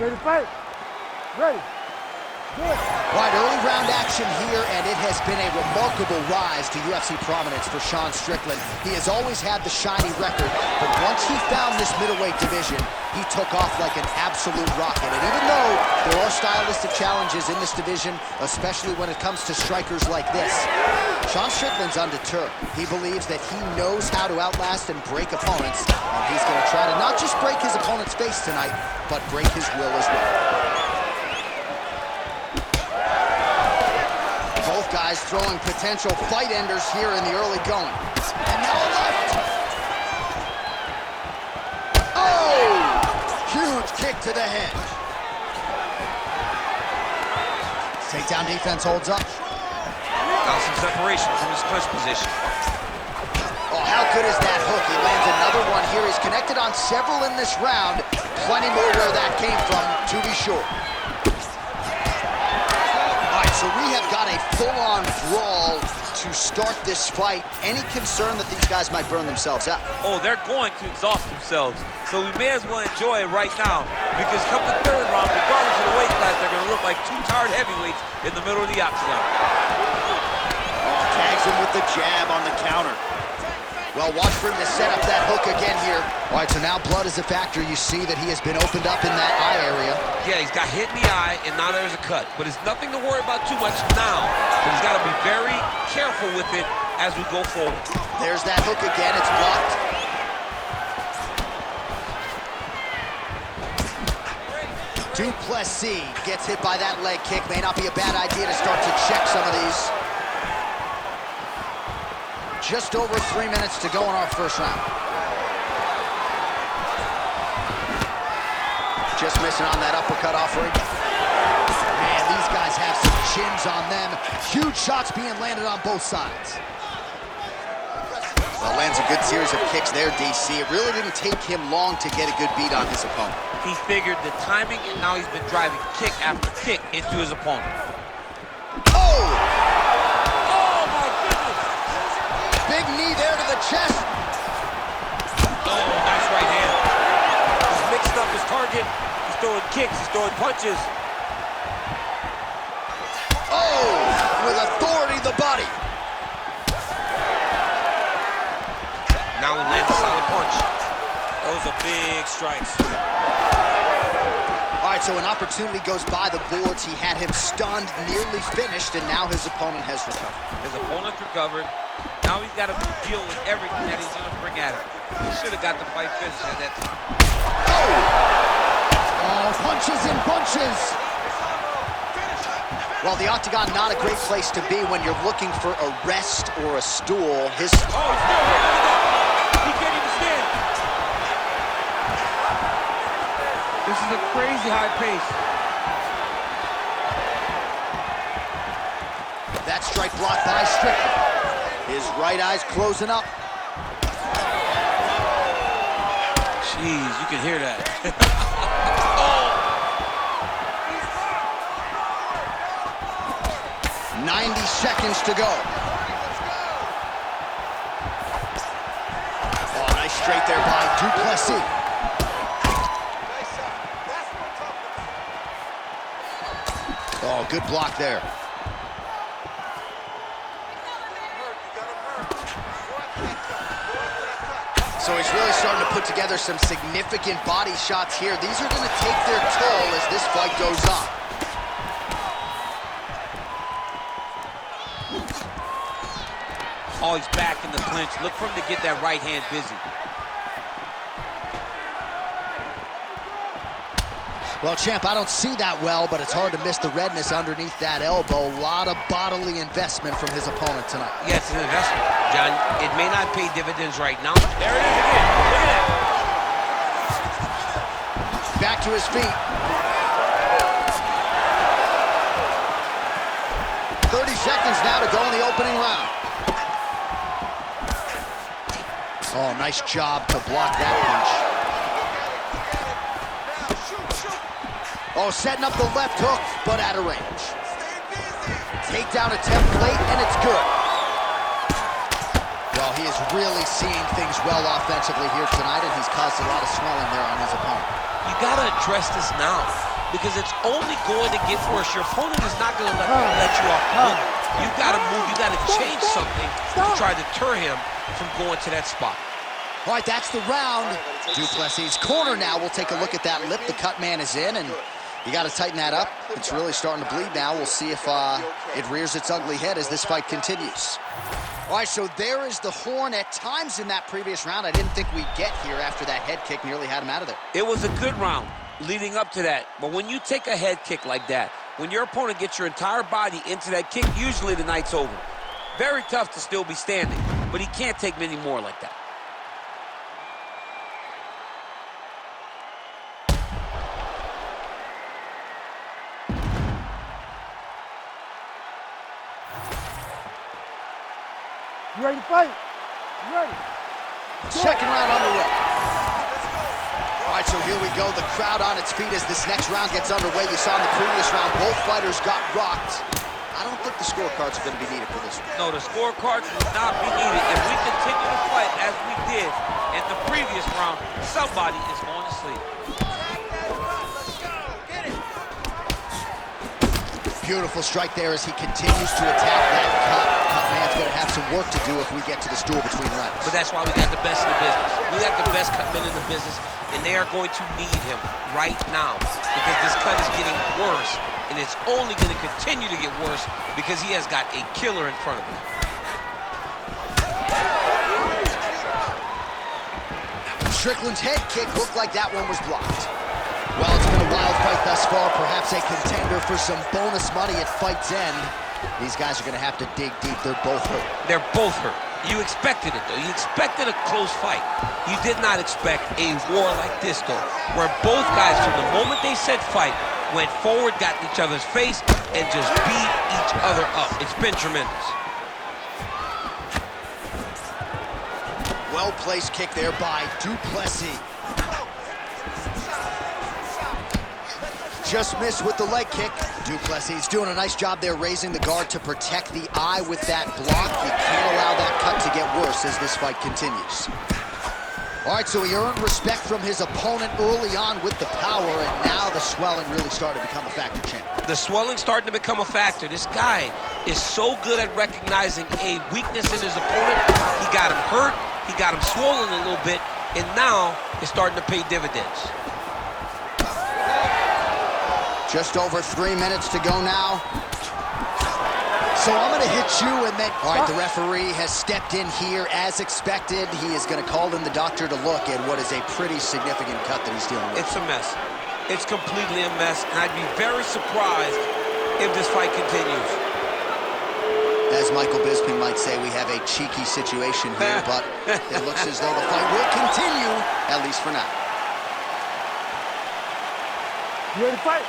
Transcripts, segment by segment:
Ready to fight? Ready. Good. Right, early round action here, and it has been a remarkable rise to UFC prominence for Sean Strickland. He has always had the shiny record, but once he found this middleweight division, he took off like an absolute rocket. And even though there are stylistic challenges in this division, especially when it comes to strikers like this, Sean Strickland's undeterred. He believes that he knows how to outlast and break opponents, and he's going to try to not just break his opponent's face tonight, but break his will as well. Both guys throwing potential fight enders here in the early going. And now a left. Oh! Huge kick to the head. Takedown defense holds up. Got some separation from his clinch position. Oh, how good is that hook? He lands another one here. He's connected on several in this round. Plenty more where that came from, to be sure. So we have got a full-on brawl to start this fight. Any concern that these guys might burn themselves out? Oh, they're going to exhaust themselves. So we may as well enjoy it right now, because come the third round, regardless of the weight class, they're going to look like two tired heavyweights in the middle of the octagon. Oh, tags him with the jab on the counter. Well, watch for him to set up that hook again here. All right, so now blood is a factor. You see that he has been opened up in that eye area. Yeah, he's got hit in the eye, and now there's a cut. But it's nothing to worry about too much now. So he's got to be very careful with it as we go forward. There's that hook again. It's blocked. Plessis gets hit by that leg kick. May not be a bad idea to start to check some of these. Just over 3 minutes to go in our first round. Just missing on that uppercut offering. Man, these guys have some chins on them. Huge shots being landed on both sides. Well, lands a good series of kicks there, DC. It really didn't take him long to get a good beat on his opponent. He figured the timing, and now he's been driving kick after kick into his opponent. Oh! Big knee there to the chest. Oh, nice right hand. He's mixing up his target. He's throwing kicks, he's throwing punches. Oh, with authority to the body. Now he lands a solid punch. Those are big strikes. All right, so an opportunity goes by the boards. He had him stunned, nearly finished, and now his opponent has recovered. His opponent's recovered. Now he's got to deal with everything that he's going to bring at him. He should have got the fight finished at that time. Oh, punches and bunches. Well, the octagon, not a great place to be when you're looking for a rest or a stool. His... Oh, he's still ready. He can't even stand. This is a crazy high pace. That strike blocked by Strickland. His right eye's closing up. Jeez, you can hear that. 90 seconds to go. Oh, nice straight there by Plessis. Oh, good block there. So he's really starting to put together some significant body shots here. These are going to take their toll as this fight goes on. Oh, he's back in the clinch. Look for him to get that right hand busy. Well, champ, I don't see that well, but it's hard to miss the redness underneath that elbow. A lot of bodily investment from his opponent tonight. Yeah, it's an investment, John. It may not pay dividends right now. There it is again. Look at that. Back to his feet. 30 seconds now to go in the opening round. Oh, nice job to block that punch. Oh, setting up the left hook, but out of range. Takedown attempt late, and it's good. Well, he is really seeing things well offensively here tonight, and he's caused a lot of swelling there on his opponent. You gotta address this now. because it's only going to get worse. Your opponent is not going to let you off the hook. You've got to move. You've got to change something to try to deter him from going to that spot. All right, that's the round. Du Plessis' corner now. We'll take a look at that lip. The cut man is in, and you got to tighten that up. It's really starting to bleed now. We'll see if it rears its ugly head as this fight continues. All right, so there is the horn. At times in that previous round, I didn't think we'd get here after that head kick nearly had him out of there. It was a good round leading up to that, but when you take a head kick like that, when your opponent gets your entire body into that kick, usually the night's over. Very tough to still be standing, but he can't take many more like that. You ready to fight? You ready? Second round underway. All right, so here we go. The crowd on its feet as this next round gets underway. You saw in the previous round, both fighters got rocked. I don't think the scorecards are going to be needed for this one. No, the scorecards will not be needed. If we continue to fight as we did in the previous round, somebody is going to sleep. Beautiful strike there as he continues to attack that cut. Cut man's going to have some work to do if we get to the stool between rounds. But that's why we got the best in the business. We got the best cut men in the business, and they are going to need him right now because this cut is getting worse, and it's only going to continue to get worse because he has got a killer in front of him. Strickland's head kick looked like that one was blocked. Well, it's been a wild fight thus far, perhaps a contender for some bonus money at fight's end. These guys are going to have to dig deep. They're both hurt. They're both hurt. You expected it, though. You expected a close fight. You did not expect a war like this, though, where both guys, from the moment they said fight, went forward, got in each other's face, and just beat each other up. It's been tremendous. Well-placed kick there by Du Plessis. Just missed with the leg kick. Du Plessis doing a nice job there raising the guard to protect the eye with that block. You can't allow that cut to get worse as this fight continues. All right, so he earned respect from his opponent early on with the power, and now the swelling really started to become a factor, champ. The swelling starting to become a factor. This guy is so good at recognizing a weakness in his opponent. He got him hurt, he got him swollen a little bit, and now it's starting to pay dividends. Just over 3 minutes to go now. So I'm going to hit you and then... All right, the referee has stepped in here as expected. He is going to call in the doctor to look at what is a pretty significant cut that he's dealing with. It's a mess. It's completely a mess, and I'd be very surprised if this fight continues. As Michael Bisping might say, we have a cheeky situation here, but it looks as though the fight will continue, at least for now. You ready to fight?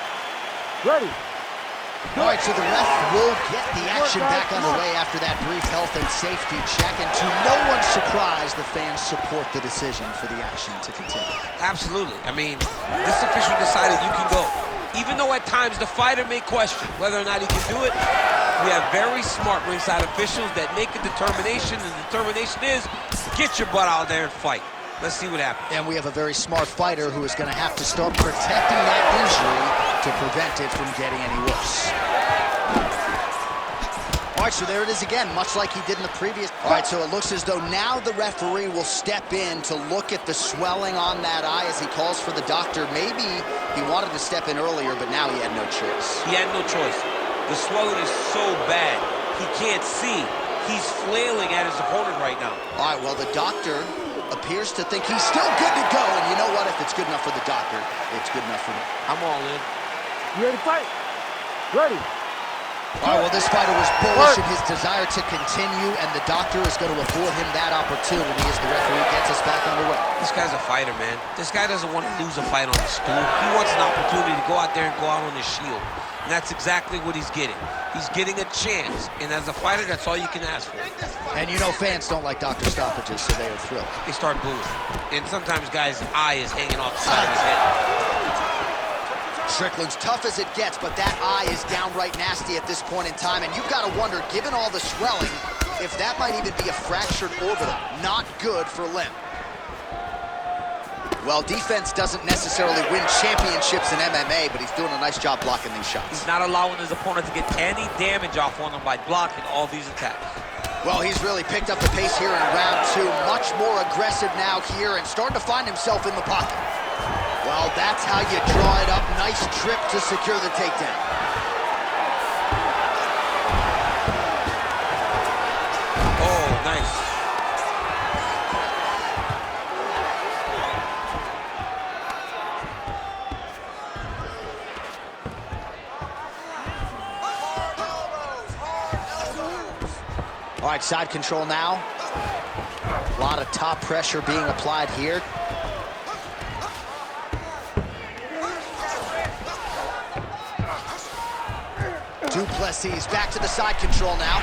Ready. All right, so the ref will get the action back underway after that brief health and safety check, and to no one's surprise, the fans support the decision for the action to continue. Absolutely. I mean, this official decided you can go. Even though at times the fighter may question whether or not he can do it, we have very smart ringside officials that make a determination, and the determination is get your butt out there and fight. Let's see what happens. And we have a very smart fighter who is going to have to start protecting that injury to prevent it from getting any worse. All right, so there it is again, much like he did in the previous. All right, so it looks as though now the referee will step in to look at the swelling on that eye as he calls for the doctor. Maybe he wanted to step in earlier, but now he had no choice. He had no choice. The swelling is so bad, he can't see. He's flailing at his opponent right now. All right, well, the doctor appears to think he's still good to go, and you know what? If it's good enough for the doctor, it's good enough for me. I'm all in. You ready to fight? Ready. All right, well, this fighter was bullish in his desire to continue, and the doctor is going to afford him that opportunity as the referee gets us back underway. This guy's a fighter, man. This guy doesn't want to lose a fight on the stool. He wants an opportunity to go out there and go out on his shield. And that's exactly what he's getting. He's getting a chance, and as a fighter, that's all you can ask for. And you know fans don't like doctor stoppages, so they are thrilled. They start booing. And sometimes guys' eye is hanging off the side of his head. Strickland's tough as it gets, but that eye is downright nasty at this point in time, and you've got to wonder, given all the swelling, if that might even be a fractured orbital. Not good for Limb. Well, defense doesn't necessarily win championships in MMA, but he's doing a nice job blocking these shots. He's not allowing his opponent to get any damage off on him by blocking all these attacks. Well, he's really picked up the pace here in round 2. Much more aggressive now here and starting to find himself in the pocket. Well, that's how you draw it up. Nice trip to secure the takedown. Oh, nice. All right, side control now. A lot of top pressure being applied here. Plessis back to the side control now.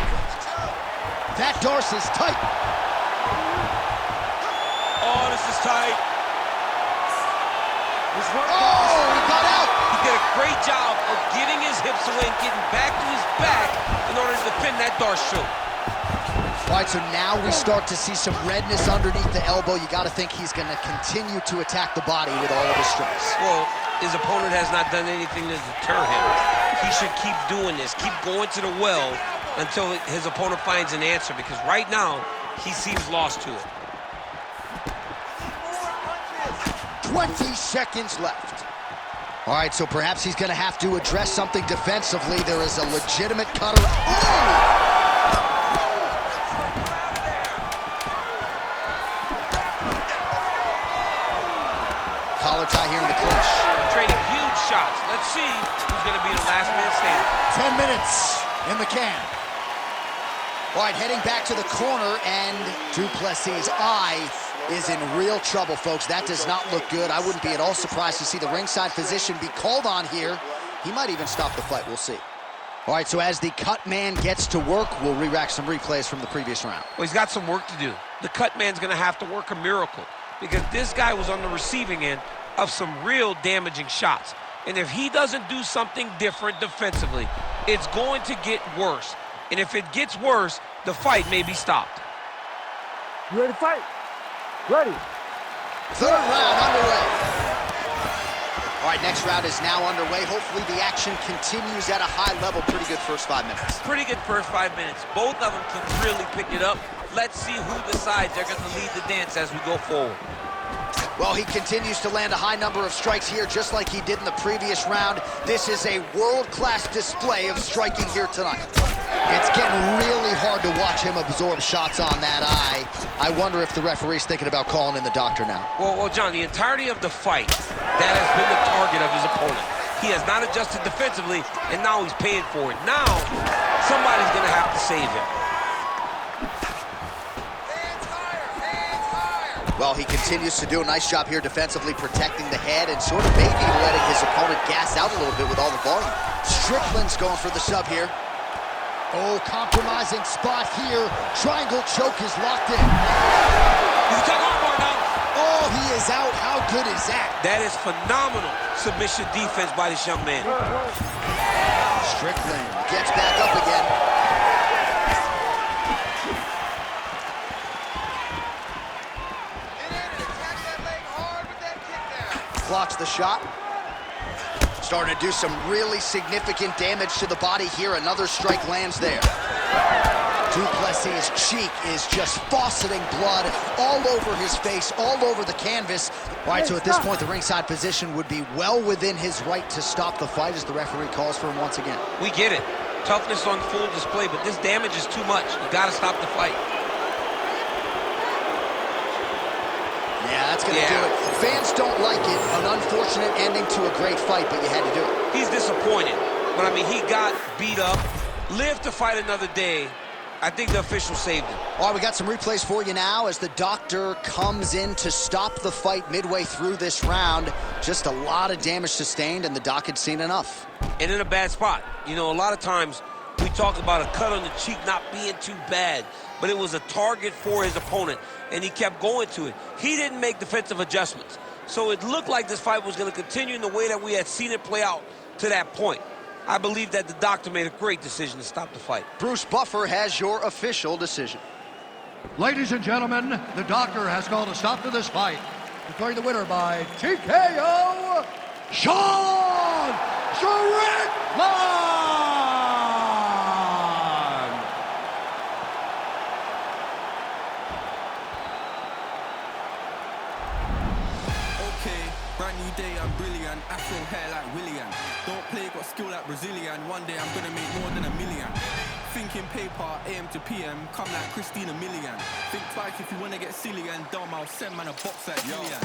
That dorsal's tight. Oh, this is tight. Oh, he got out. He did a great job of getting his hips away and getting back to his back in order to defend that dorsal. All right, so now we start to see some redness underneath the elbow. You got to think he's going to continue to attack the body with all of his strikes. Well, his opponent has not done anything to deter him. He should keep doing this, keep going to the well until his opponent finds an answer, because right now, he seems lost to it. 20 seconds left. All right, so perhaps he's going to have to address something defensively. There is a legitimate cutter. Oh! Collar tie here in the clinch. Trading huge shots. Let's see who's going to be the last man standing. 10 minutes in the can. All right, heading back to the corner, and Plessis' eye is in real trouble, folks. That does not look good. I wouldn't be at all surprised to see the ringside physician be called on here. He might even stop the fight. We'll see. All right, so as the cut man gets to work, we'll re-rack some replays from the previous round. Well, he's got some work to do. The cut man's going to have to work a miracle, because this guy was on the receiving end of some real damaging shots. And if he doesn't do something different defensively, it's going to get worse. And if it gets worse, the fight may be stopped. You ready to fight? Ready. Third round underway. All right, next round is now underway. Hopefully the action continues at a high level. Pretty good first 5 minutes. Pretty good first 5 minutes. Both of them can really pick it up. Let's see who decides they're going to lead the dance as we go forward. Well, he continues to land a high number of strikes here, just like he did in the previous round. This is a world-class display of striking here tonight. It's getting really hard to watch him absorb shots on that eye. I wonder if the referee's thinking about calling in the doctor now. Well, John, the entirety of the fight, that has been the target of his opponent. He has not adjusted defensively, and now he's paying for it. Now, somebody's going to have to save him. Well, he continues to do a nice job here defensively, protecting the head and sort of maybe letting his opponent gas out a little bit with all the volume. Strickland's going for the sub here. Oh, compromising spot here. Triangle choke is locked in. He's got armbar now. Oh, he is out. How good is that? That is phenomenal submission defense by this young man. Strickland gets back up again. Blocks the shot. Starting to do some really significant damage to the body here. Another strike lands there. Plessis' cheek is just fauceting blood all over his face, all over the canvas. All right, so at this point, the ringside position would be well within his right to stop the fight as the referee calls for him once again. We get it. Toughness on full display, but this damage is too much. You got to stop the fight. Yeah, that's going to do it. Fans don't like it. An unfortunate ending to a great fight, but you had to do it. He's disappointed. But, I mean, he got beat up, lived to fight another day. I think the official saved him. All right, we got some replays for you now as the doctor comes in to stop the fight midway through this round. Just a lot of damage sustained, and the doc had seen enough. And in a bad spot. You know, a lot of times we talk about a cut on the cheek not being too bad, but it was a target for his opponent, and he kept going to it. He didn't make defensive adjustments. So it looked like this fight was going to continue in the way that we had seen it play out to that point. I believe that the doctor made a great decision to stop the fight. Bruce Buffer has your official decision. Ladies and gentlemen, the doctor has called a stop to this fight. Declaring the winner by TKO, Sean Strickland! Okay, brand new day, I'm brilliant. Afro hair like William. Don't play, got skill like Brazilian. One day I'm gonna make more than $1 million. Thinking paper, AM to PM, come like Christina Milian. Think twice if you wanna get silly and dumb, I'll send man a box like Julian.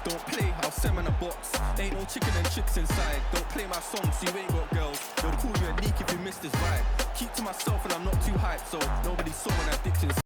Don't play, I'll send man a box. Ain't no chicken and chicks inside. Don't play my song so you ain't got girls. They'll call you a leak if you miss this vibe. Keep to myself and I'm not too hyped, so nobody saw when I dipped inside.